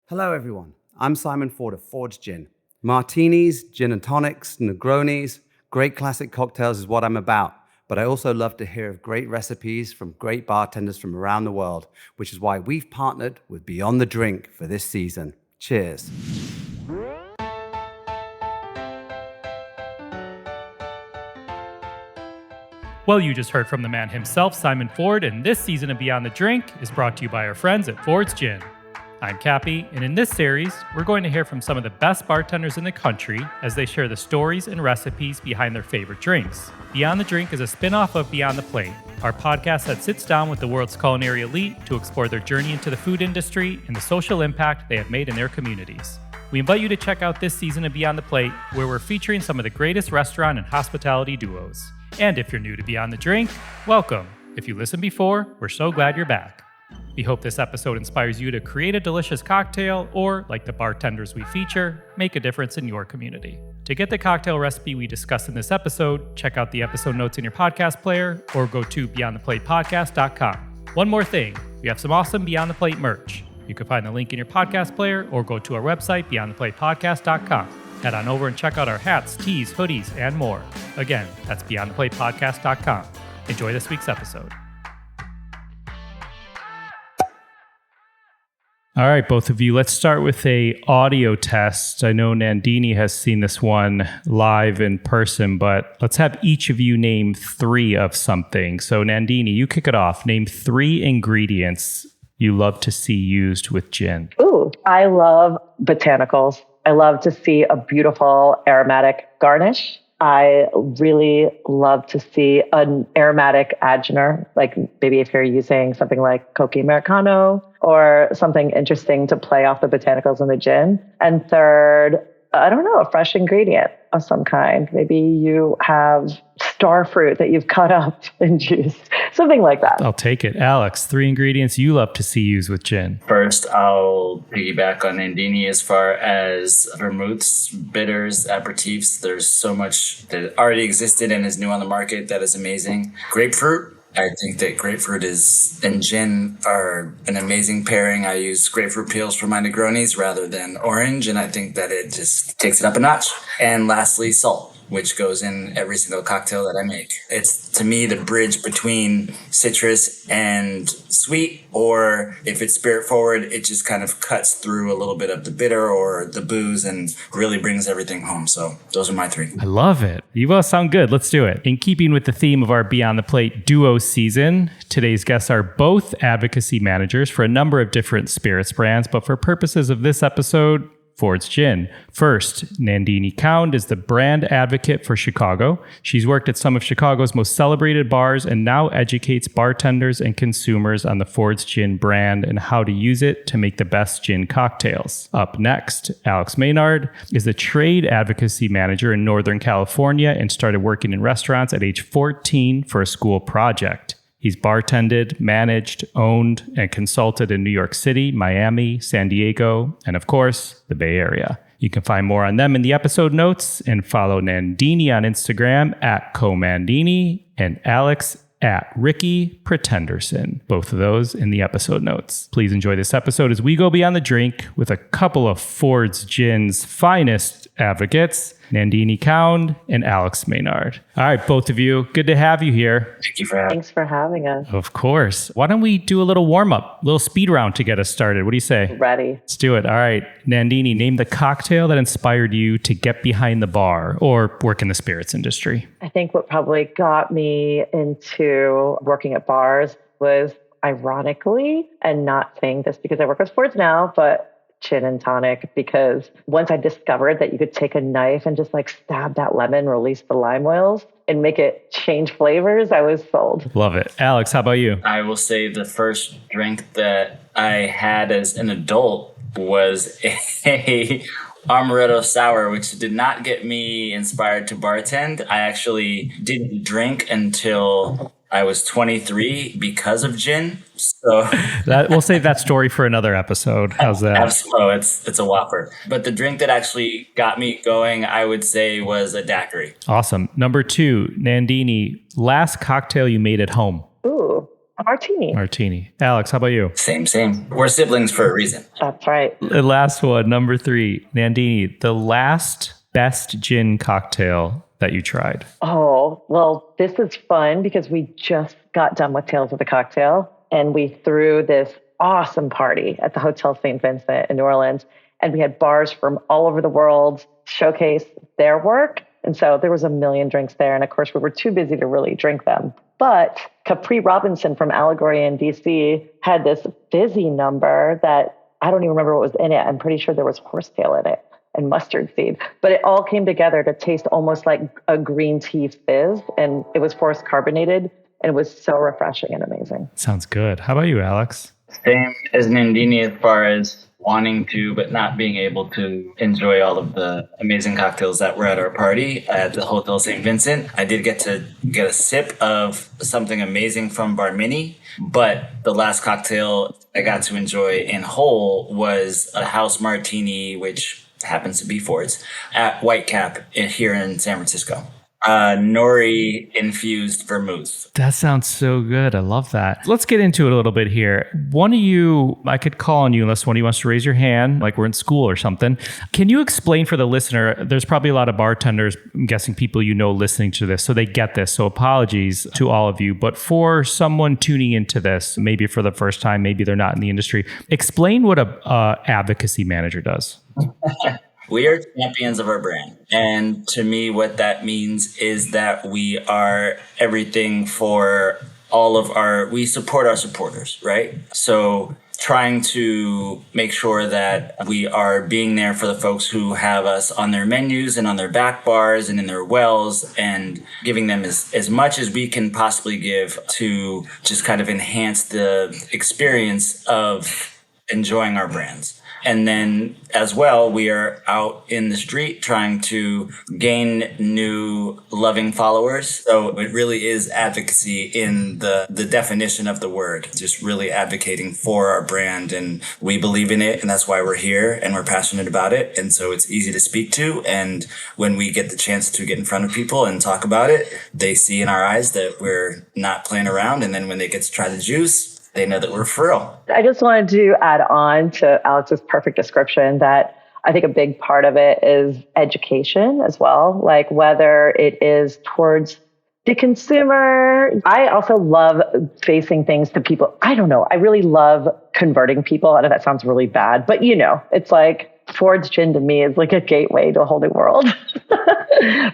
Hello everyone, I'm Simon Ford of Ford's Gin. Martinis, gin and tonics, Negronis, great classic cocktails is what I'm about, but I also love to hear of great recipes from great bartenders from around the world, which is why we've partnered with Beyond the Drink for this season. Cheers. Well, you just heard from the man himself, Simon Ford, and this season of Beyond the Drink is brought to you by our friends at Ford's Gin. I'm Cappy, and in this series, we're going to hear from some of the best bartenders in the country as they share the stories and recipes behind their favorite drinks. Beyond the Drink is a spin-off of Beyond the Plate, our podcast that sits down with the world's culinary elite to explore their journey into the food industry and the social impact they have made in their communities. We invite you to check out this season of Beyond the Plate, where we're featuring some of the greatest restaurant and hospitality duos. And if you're new to Beyond the Drink, welcome. If you listened before, we're so glad you're back. We hope this episode inspires you to create a delicious cocktail or, like the bartenders we feature, make a difference in your community. To get the cocktail recipe we discussed in this episode, check out the episode notes in your podcast player or go to beyondtheplatepodcast.com. One more thing, we have some awesome Beyond the Plate merch. You can find the link in your podcast player or go to our website, beyondtheplatepodcast.com. Head on over and check out our hats, tees, hoodies, and more. Again, that's beyondtheplatepodcast.com. Enjoy this week's episode. All right, both of you, let's start with a audio test. I know Nandini has seen this one live in person, but let's have each of you name three of something. So Nandini, you kick it off. Name three ingredients you love to see used with gin. Ooh, I love botanicals. I love to see a beautiful aromatic garnish. I really love to see an aromatic adjunctor, like maybe if you're using something like Coca Americano or something interesting to play off the botanicals in the gin. And third, I don't know, a fresh ingredient of some kind. Maybe you have star fruit that you've cut up and juiced, something like that. I'll take it. Alex, three ingredients you love to see used with gin. First, I'll piggyback on Nandini as far as vermouths, bitters, aperitifs. There's so much that already existed and is new on the market that is amazing. Grapefruit. I think that grapefruit and gin are an amazing pairing. I use grapefruit peels for my Negronis rather than orange, and I think that it just takes it up a notch. And lastly, salt, which goes in every single cocktail that I make. It's, to me, the bridge between citrus and sweet, or if it's spirit forward, it just kind of cuts through a little bit of the bitter or the booze and really brings everything home. So those are my three. I love it. You both sound good. Let's do it. In keeping with the theme of our Beyond the Plate duo season, today's guests are both advocacy managers for a number of different spirits brands, but for purposes of this episode, Ford's Gin. First, Nandini Khaund is the brand advocate for Chicago. She's worked at some of Chicago's most celebrated bars and now educates bartenders and consumers on the Ford's Gin brand and how to use it to make the best gin cocktails. Up next, Alex Maynard is the Trade Advocacy Manager in Northern California and started working in restaurants at age 14 for a school project. He's bartended, managed, owned, and consulted in New York City, Miami, San Diego, and of course, the Bay Area. You can find more on them in the episode notes and follow Nandini on Instagram at @comandini and Alex at Ricky Pretenderson. Both of those in the episode notes. Please enjoy this episode as we go beyond the drink with a couple of Ford's Gin's finest advocates, Nandini Khaund and Alex Maynard. All right, both of you, good to have you here. Thank you for having me. Thanks for having us. Of course. Why don't we do a little warm-up, a little speed round to get us started? What do you say? Ready. Let's do it. All right, Nandini, name the cocktail that inspired you to get behind the bar or work in the spirits industry. I think what probably got me into working at bars was, ironically, and not saying this because I work with Ford's now, but gin and tonic, because once I discovered that you could take a knife and just like stab that lemon, release the lime oils, and make it change flavors, I was sold. Love it. Alex, how about you? I will say the first drink that I had as an adult was a amaretto sour, which did not get me inspired to bartend. I actually didn't drink until I was 23 because of gin. So We'll save that story for another episode. How's that? Absolutely. It's a whopper. But the drink that actually got me going, I would say, was a daiquiri. Awesome. Number 2, Nandini, last cocktail you made at home. Ooh, Martini. Martini. Alex, how about you? Same. We're siblings for a reason. That's right. The last one, number 3. Nandini, the last best gin cocktail that you tried. Oh, well, this is fun because we just got done with Tales of the Cocktail and we threw this awesome party at the Hotel St. Vincent in New Orleans. And we had bars from all over the world showcase their work. And so there was a million drinks there. And of course, we were too busy to really drink them. But Capri Robinson from Allegory in DC had this fizzy number that I don't even remember what was in it. I'm pretty sure there was horsetail in it and mustard seed. But it all came together to taste almost like a green tea fizz. And it was forest carbonated. And it was so refreshing and amazing. Sounds good. How about you, Alex? Same as Nandini as far as wanting to, but not being able to enjoy all of the amazing cocktails that were at our party at the Hotel St. Vincent. I did get to get a sip of something amazing from Bar Mini, but the last cocktail I got to enjoy in whole was a house martini, which happens to be Ford's, at Whitecap here in San Francisco. Nori infused vermouth. That sounds so good. I love that. Let's get into it a little bit here. One of you, I could call on you unless one of you wants to raise your hand, like we're in school or something. Can you explain for the listener? There's probably a lot of bartenders, I'm guessing people you know listening to this, so they get this. So apologies to all of you. But for someone tuning into this, maybe for the first time, maybe they're not in the industry, explain what a advocacy manager does. We are champions of our brand. And to me, what that means is that we are everything for we support our supporters, right? So trying to make sure that we are being there for the folks who have us on their menus and on their back bars and in their wells, and giving them as much as we can possibly give to just kind of enhance the experience of enjoying our brands. And then as well, we are out in the street trying to gain new loving followers. So it really is advocacy in the definition of the word, just really advocating for our brand. And we believe in it. And that's why we're here and we're passionate about it. And so it's easy to speak to. And when we get the chance to get in front of people and talk about it, they see in our eyes that we're not playing around. And then when they get to try the juice, they know that we're for real. I just wanted to add on to Alex's perfect description that I think a big part of it is education as well, like whether it is towards the consumer. I also love facing things to people. I don't know. I really love converting people. I know that sounds really bad, but it's like Ford's Gin to me is like a gateway to a whole new world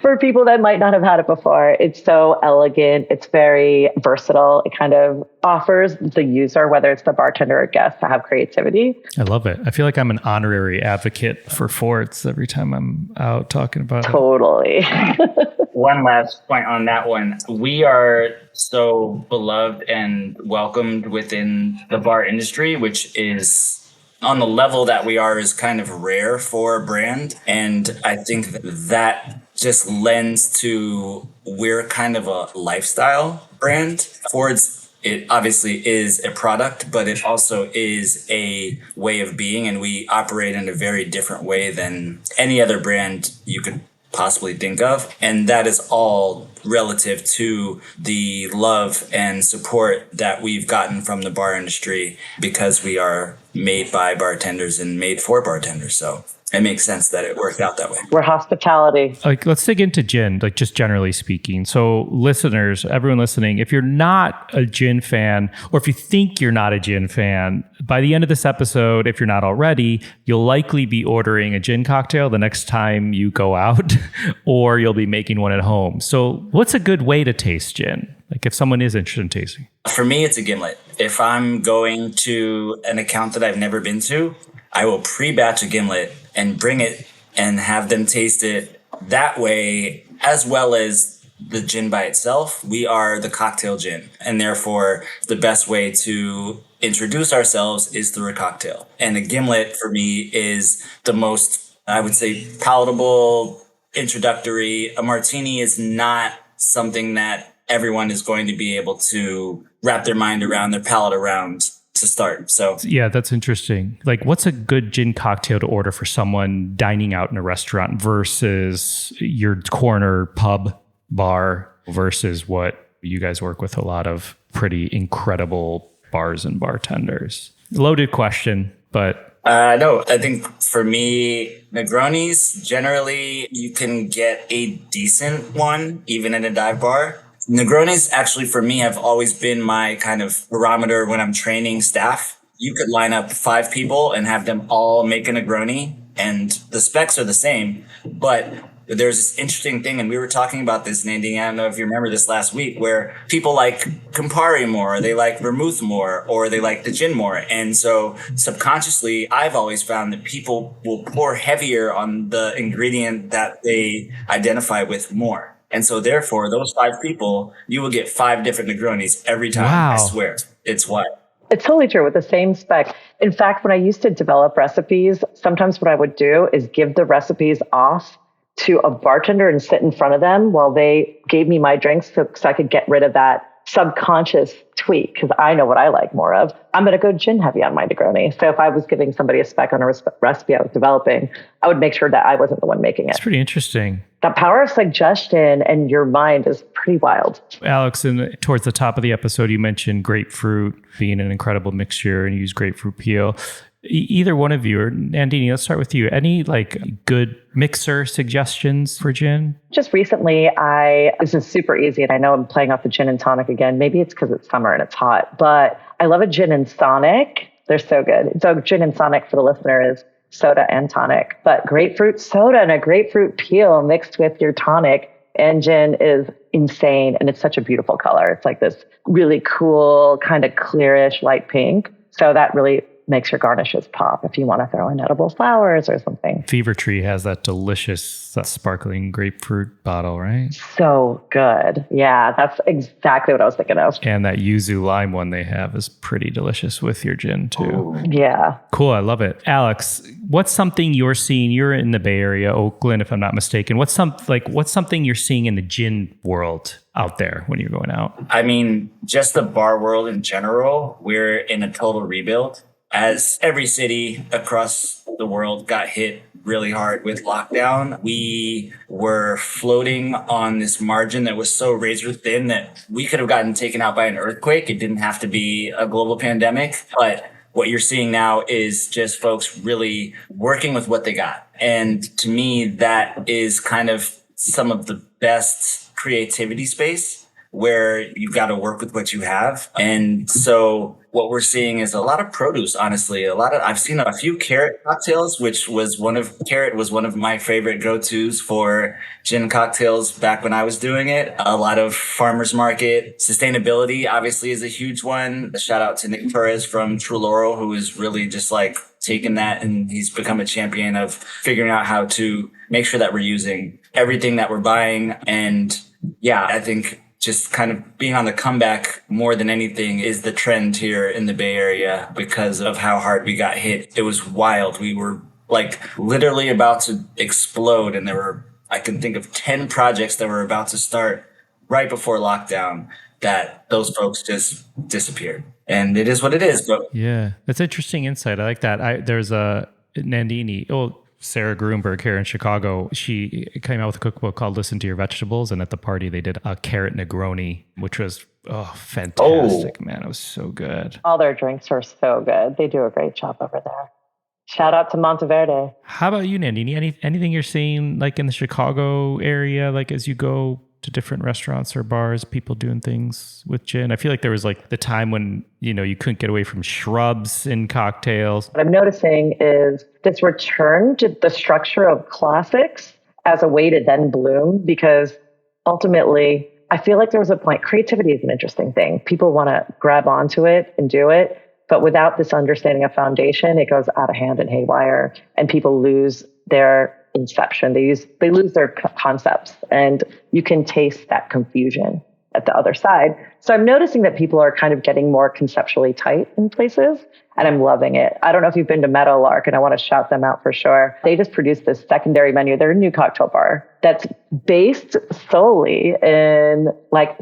for people that might not have had it before. It's so elegant. It's very versatile. It kind of offers the user, whether it's the bartender or guest, to have creativity. I love it. I feel like I'm an honorary advocate for Ford's every time I'm out talking about it. Totally. One last point on that one. We are so beloved and welcomed within the bar industry, which is on the level that we are is kind of rare for a brand. And I think that just lends to, we're kind of a lifestyle brand. Ford's, it obviously is a product, but it also is a way of being. And we operate in a very different way than any other brand you could possibly think of. And that is all relative to the love and support that we've gotten from the bar industry, because we are made by bartenders and made for bartenders. So it makes sense that it worked out that way. We're hospitality. Like, let's dig into gin, like just generally speaking. So listeners, everyone listening, if you're not a gin fan, or if you think you're not a gin fan, by the end of this episode, if you're not already, you'll likely be ordering a gin cocktail the next time you go out, or you'll be making one at home. So what's a good way to taste gin? Like if someone is interested in tasting? For me, it's a gimlet. If I'm going to an account that I've never been to, I will pre-batch a gimlet and bring it and have them taste it that way, as well as the gin by itself. We are the cocktail gin, and therefore the best way to introduce ourselves is through a cocktail. And a gimlet for me is the most, I would say, palatable, introductory. A martini is not something that everyone is going to be able to wrap their mind around, their palate around to start. So yeah, that's interesting. Like, what's a good gin cocktail to order for someone dining out in a restaurant versus your corner pub bar versus what you guys work with a lot of pretty incredible bars and bartenders? Loaded question, but no, I think for me, Negronis, generally, you can get a decent one, even in a dive bar. Negronis, actually, for me, have always been my kind of barometer when I'm training staff. You could line up 5 people and have them all make a Negroni, and the specs are the same, but there's this interesting thing, and we were talking about this, Nandini, I don't know if you remember this last week, where people like Campari more, or they like vermouth more, or they like the gin more. And so subconsciously, I've always found that people will pour heavier on the ingredient that they identify with more. And so therefore, those 5 people, you will get 5 different Negronis every time. Wow. I swear. It's wild. It's totally true with the same spec. In fact, when I used to develop recipes, sometimes what I would do is give the recipes off to a bartender and sit in front of them while they gave me my drinks so I could get rid of that subconscious tweak, because I know what I like more of. I'm going to go gin heavy on my Negroni. So if I was giving somebody a spec on a recipe I was developing, I would make sure that I wasn't the one making it. It's pretty interesting. The power of suggestion and your mind is pretty wild. Alex, towards the top of the episode, you mentioned grapefruit being an incredible mixture and you use grapefruit peel. Either one of you, or Nandini, let's start with you. Any good mixer suggestions for gin? Just recently, this is super easy, and I know I'm playing off the gin and tonic again. Maybe it's because it's summer and it's hot, but I love a gin and tonic. They're so good. So gin and tonic for the listener is soda and tonic, but grapefruit soda and a grapefruit peel mixed with your tonic and gin is insane. And it's such a beautiful color. It's like this really cool, kind of clearish light pink. So that really makes your garnishes pop if you want to throw in edible flowers or something. Fever Tree has that delicious sparkling grapefruit bottle, right? So good. Yeah, that's exactly what I was thinking of. And that yuzu lime one they have is pretty delicious with your gin too. Ooh. Yeah. Cool. I love it. Alex, what's something you're seeing? You're in the Bay Area, Oakland, if I'm not mistaken. What's something you're seeing in the gin world out there when you're going out? I mean, just the bar world in general, we're in a total rebuild. As every city across the world got hit really hard with lockdown, we were floating on this margin that was so razor thin that we could have gotten taken out by an earthquake. It didn't have to be a global pandemic. But what you're seeing now is just folks really working with what they got. And to me, that is kind of some of the best creativity space where you've got to work with what you have. And so what we're seeing is a lot of produce, honestly. I've seen a few carrot cocktails, carrot was one of my favorite go-tos for gin cocktails back when I was doing it. A lot of farmers market. Sustainability obviously is a huge one. A shout out to Nick Torres from True Laurel, who is really just taken that and he's become a champion of figuring out how to make sure that we're using everything that we're buying. And yeah, I think just kind of being on the comeback more than anything is the trend here in the Bay Area because of how hard we got hit. It was wild. We were literally about to explode. And I can think of 10 projects that were about to start right before lockdown that those folks just disappeared. And it is what it is. But yeah, that's interesting insight. I like that. There's a Nandini. Sarah Grunberg here in Chicago, she came out with a cookbook called Listen to Your Vegetables. And at the party, they did a carrot Negroni, which was fantastic, man. It was so good. All their drinks are so good. They do a great job over there. Shout out to Monteverde. How about you, Nandini? Anything you're seeing in the Chicago area, as you go to different restaurants or bars, people doing things with gin? I feel like there was the time when, you couldn't get away from shrubs in cocktails. What I'm noticing is this return to the structure of classics as a way to then bloom, because ultimately I feel like there was a point, creativity is an interesting thing. People want to grab onto it and do it, but without this understanding of foundation, it goes out of hand and haywire and people lose their inception. They lose their concepts, and you can taste that confusion at the other side. So I'm noticing that people are kind of getting more conceptually tight in places, and I'm loving it. I don't know if you've been to Meadowlark, and I want to shout them out for sure. They just produced this secondary menu. They're a new cocktail bar that's based solely in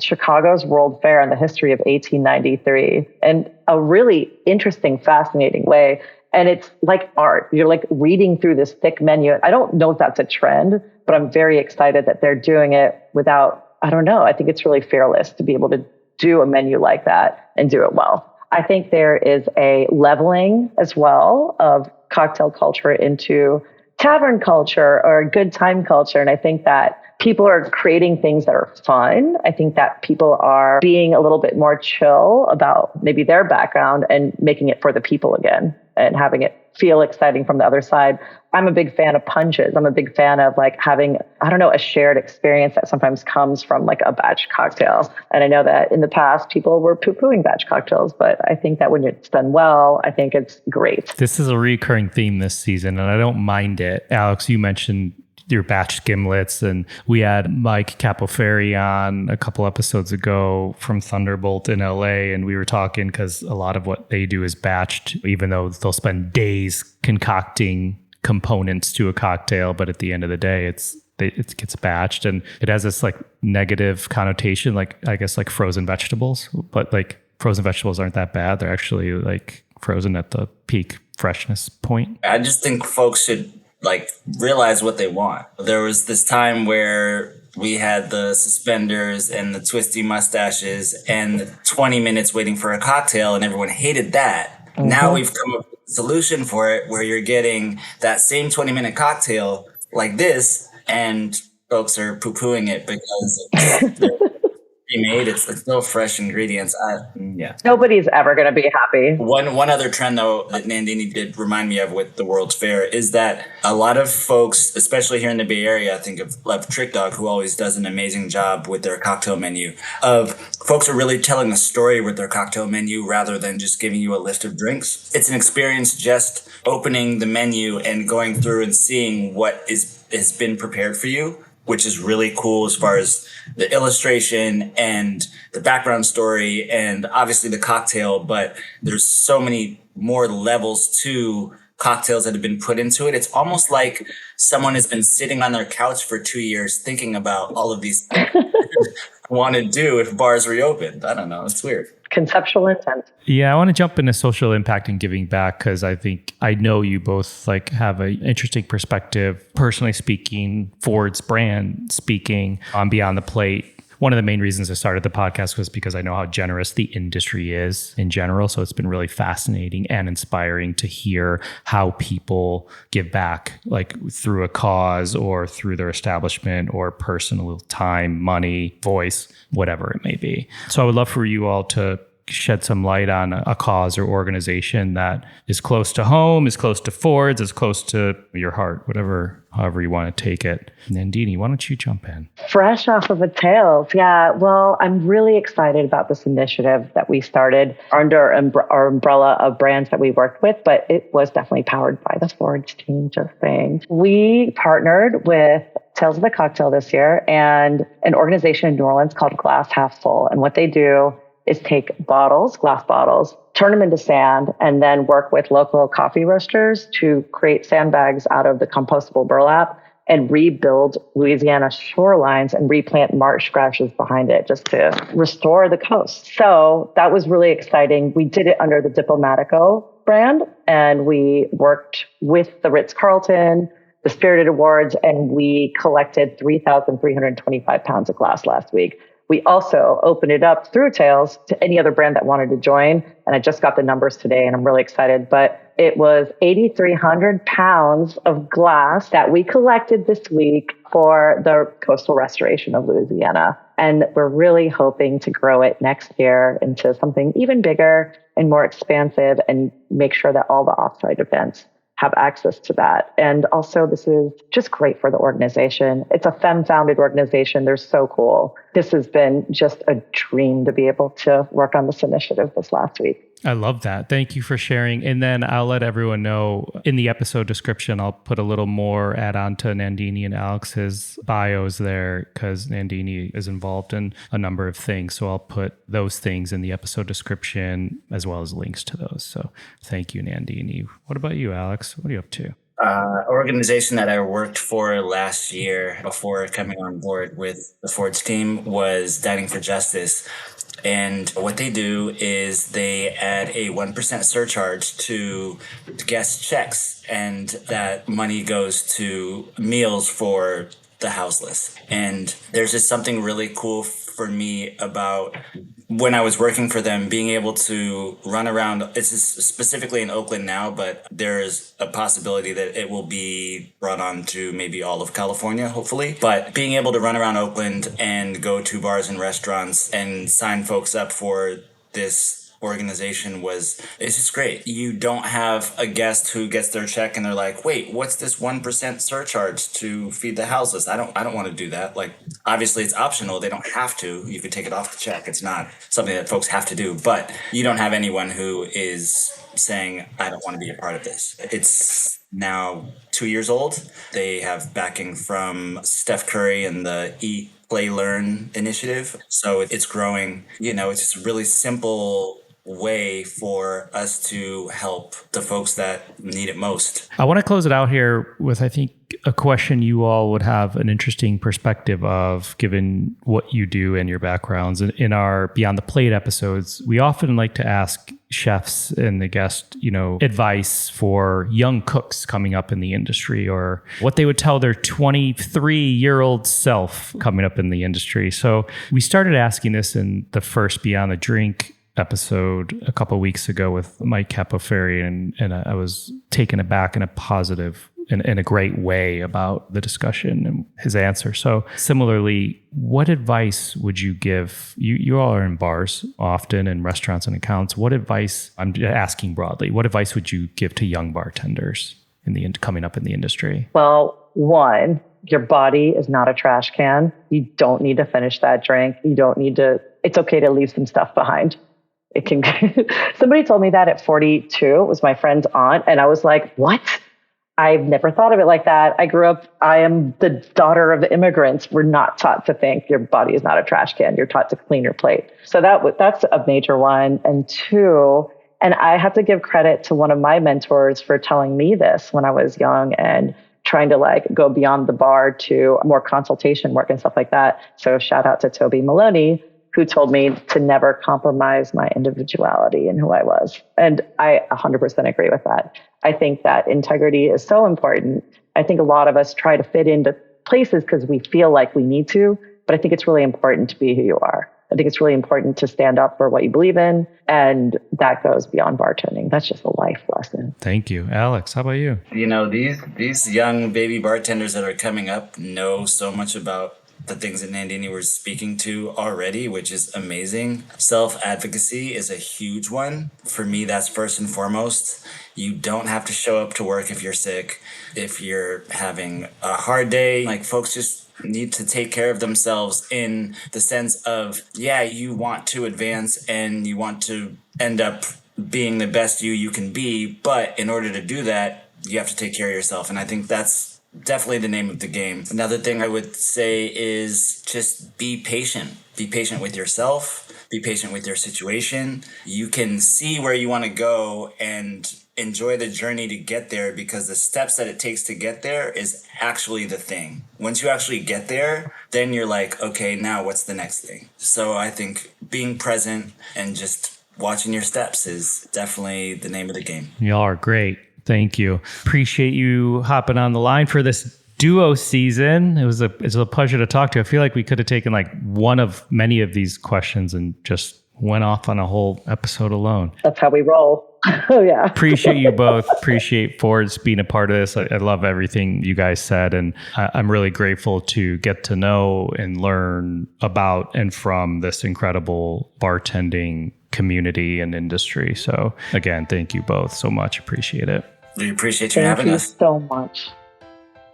Chicago's World Fair and the history of 1893 in a really interesting, fascinating way. And it's like art. You're reading through this thick menu. I don't know if that's a trend, but I'm very excited that they're doing it without, I don't know. I think it's really fearless to be able to do a menu like that and do it well. I think there is a leveling as well of cocktail culture into tavern culture or good time culture. And I think that people are creating things that are fun. I think that people are being a little bit more chill about maybe their background and making it for the people again and having it feel exciting from the other side. I'm a big fan of punches. I'm a big fan of like having, a shared experience that sometimes comes from like a batch cocktail. And I know that in the past, people were poo-pooing batch cocktails, but I think that when it's done well, I think it's great. This is a recurring theme this season, and I don't mind it. Alex, you mentioned your batch gimlets, and we had Mike Capoferri on a couple episodes ago from Thunderbolt in LA, and we were talking because a lot of what they do is batched, even though they'll spend days concocting components to a cocktail, but at the end of the day, it gets batched, and it has this like negative connotation, like I guess like frozen vegetables, but like frozen vegetables aren't that bad. They're actually like frozen at the peak freshness point. I just think folks should like realize what they want. There was this time where we had the suspenders and the twisty mustaches and 20 minutes waiting for a cocktail, and everyone hated that. Mm-hmm. Now we've come up with a solution for it where you're getting that same 20-minute cocktail like this, and folks are poo-pooing it because they're made. It's still fresh ingredients. Nobody's ever going to be happy. One other trend, though, that Nandini did remind me of with the World's Fair is that a lot of folks, especially here in the Bay Area, I think of Trick Dog, who always does an amazing job with their cocktail menu, of folks are really telling a story with their cocktail menu rather than just giving you a list of drinks. It's an experience just opening the menu and going through and seeing what has been prepared for you, which is really cool as far as the illustration and the background story and obviously the cocktail. But there's so many more levels to cocktails that have been put into it. It's almost like someone has been sitting on their couch for 2 years thinking about all of these things want to do if bars reopened. I don't know. It's weird. Conceptual intent. Yeah, I want to jump into social impact and giving back because I know you both like have an interesting perspective. Personally speaking, Ford's brand speaking on Beyond the Plate. One of the main reasons I started the podcast was because I know how generous the industry is in general. So it's been really fascinating and inspiring to hear how people give back, like through a cause or through their establishment or personal time, money, voice, whatever it may be. So I would love for you all to shed some light on a cause or organization that is close to home, is close to Ford's, is close to your heart, however you want to take it. Nandini, why don't you jump in? Fresh off of a tails. Yeah, well, I'm really excited about this initiative that we started under our umbrella of brands that we worked with, but it was definitely powered by the Ford's team, just saying. We partnered with Tales of the Cocktail this year and an organization in New Orleans called Glass Half Full. And what they do is take glass bottles, turn them into sand, and then work with local coffee roasters to create sandbags out of the compostable burlap and rebuild Louisiana shorelines and replant marsh grasses behind it just to restore the coast. So that was really exciting. We did it under the Diplomatico brand, and we worked with the Ritz-Carlton, the Spirited Awards, and we collected 3,325 pounds of glass last week. We also opened it up through Tales to any other brand that wanted to join. And I just got the numbers today and I'm really excited. But it was 8,300 pounds of glass that we collected this week for the coastal restoration of Louisiana. And we're really hoping to grow it next year into something even bigger and more expansive and make sure that all the offsite events have access to that. And also, this is just great for the organization. It's a femme-founded organization. They're so cool. This has been just a dream to be able to work on this initiative this last week. I love that. Thank you for sharing. And then I'll let everyone know in the episode description, I'll put a little more add on to Nandini and Alex's bios there because Nandini is involved in a number of things. So I'll put those things in the episode description as well as links to those. So thank you, Nandini. What about you, Alex? What are you up to? Organization that I worked for last year before coming on board with the Ford's team was Dining for Justice. And what they do is they add a 1% surcharge to guest checks, and that money goes to meals for the houseless. And there's just something really cool for for me about when I was working for them, being able to run around. It's specifically in Oakland now, but there is a possibility that it will be brought on to maybe all of California, hopefully. But being able to run around Oakland and go to bars and restaurants and sign folks up for this organization it's just great. You don't have a guest who gets their check and they're like, wait, what's this 1% surcharge to feed the houseless? I don't want to do that. Like, obviously it's optional. They don't have to. You could take it off the check. It's not something that folks have to do, but you don't have anyone who is saying, I don't want to be a part of this. It's now 2 years old. They have backing from Steph Curry and the Eat, Play, Learn initiative. So it's growing. It's just a really simple way for us to help the folks that need it most. I want to close it out here with, I think, a question you all would have an interesting perspective of, given what you do and your backgrounds. In our Beyond the Plate episodes, we often like to ask chefs and the guest, advice for young cooks coming up in the industry, or what they would tell their 23-year-old self coming up in the industry. So we started asking this in the first Beyond the Drink episode a couple of weeks ago with Mike Capoferi, and I was taken aback in a positive, in a great way about the discussion and his answer. So similarly, what advice would you give? You all are in bars often, and restaurants and accounts. What advice, I'm asking broadly, what advice would you give to young bartenders coming up in the industry? Well, one, your body is not a trash can. You don't need to finish that drink. It's okay to leave some stuff behind. Somebody told me that at 42. It was my friend's aunt. And I was like, what? I've never thought of it like that. I am the daughter of immigrants. We're not taught to think your body is not a trash can. You're taught to clean your plate. So that's a major one. And two, and I have to give credit to one of my mentors for telling me this when I was young and trying to go beyond the bar to more consultation work and stuff like that. So shout out to Toby Maloney, who told me to never compromise my individuality and who I was. And I 100% agree with that. I think that integrity is so important. I think a lot of us try to fit into places because we feel like we need to, but I think it's really important to be who you are. I think it's really important to stand up for what you believe in, and that goes beyond bartending. That's just a life lesson. Thank you. Alex, how about you? These young baby bartenders that are coming up know so much about the things that Nandini was speaking to already, which is amazing. Self-advocacy is a huge one. For me, that's first and foremost. You don't have to show up to work if you're sick, if you're having a hard day. Folks just need to take care of themselves in the sense of, you want to advance and you want to end up being the best you can be. But in order to do that, you have to take care of yourself. And I think that's definitely the name of the game. Another thing I would say is just be patient. Be patient with yourself. Be patient with your situation. You can see where you want to go and enjoy the journey to get there, because the steps that it takes to get there is actually the thing. Once you actually get there, then you're like, okay, now what's the next thing? So I think being present and just watching your steps is definitely the name of the game. Y'all are great. Thank you. Appreciate you hopping on the line for this duo season. It was a pleasure to talk to you. I feel like we could have taken one of many of these questions and just went off on a whole episode alone. That's how we roll. Oh, yeah. Appreciate you both. Appreciate Ford's being a part of this. I love everything you guys said. And I'm really grateful to get to know and learn about and from this incredible bartending community and industry. So again, thank you both so much. Appreciate it. We appreciate you having us. Thank you so much.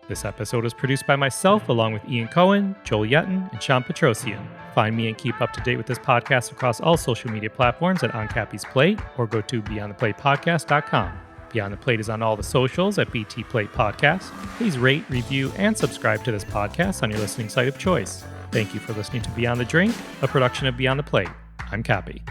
This episode is produced by myself, along with Ian Cohen, Joel Yetton, and Sean Petrosian. Find me and keep up to date with this podcast across all social media platforms at On Cappy's Plate, or go to beyondtheplatepodcast.com. Beyond the Plate is on all the socials at BT Plate Podcast. Please rate, review, and subscribe to this podcast on your listening site of choice. Thank you for listening to Beyond the Drink, a production of Beyond the Plate. I'm Cappy.